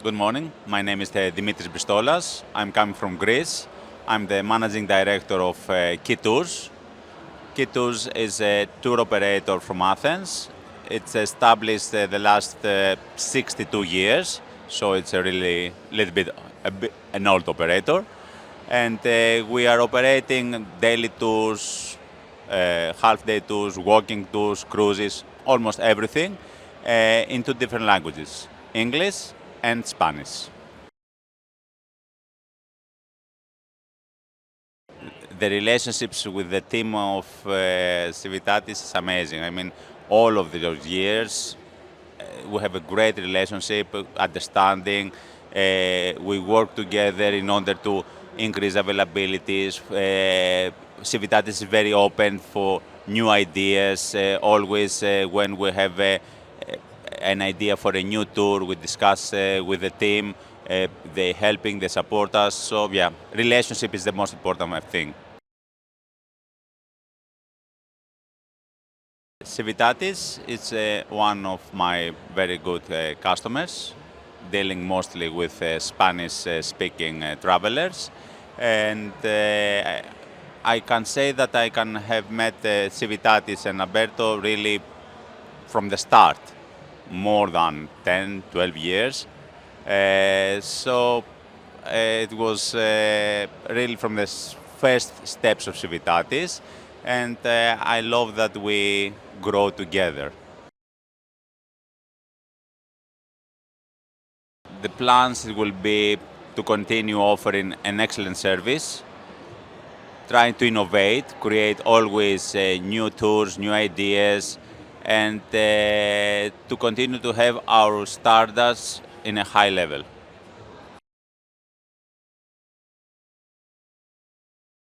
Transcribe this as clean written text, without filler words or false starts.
Good morning. My name is Dimitris Bristolas. I'm coming from Greece. I'm the managing director of Key Tours. Key Tours is a tour operator from Athens. It's established the last 62 years, so it's a really an old operator. And we are operating daily tours, half-day tours, walking tours, cruises, almost everything in two different languages, English and Spanish. The relationships with the team of Civitatis is amazing. I mean, all of those years, we have a great relationship, understanding. We work together in order to increase availabilities. Civitatis is very open for new ideas. Always, when we have an idea for a new tour, we discuss with the team. They helping, they support us. So yeah, relationship is the most important thing. Civitatis is one of my very good customers, dealing mostly with Spanish-speaking travelers. And I can say that I can have met Civitatis and Alberto really from the start, more than 10, 12 years. It was really from the first steps of Civitatis, and I love that we grow together. The plans will be to continue offering an excellent service, trying to innovate, create always new tours, new ideas, and to continue to have our standards in a high level.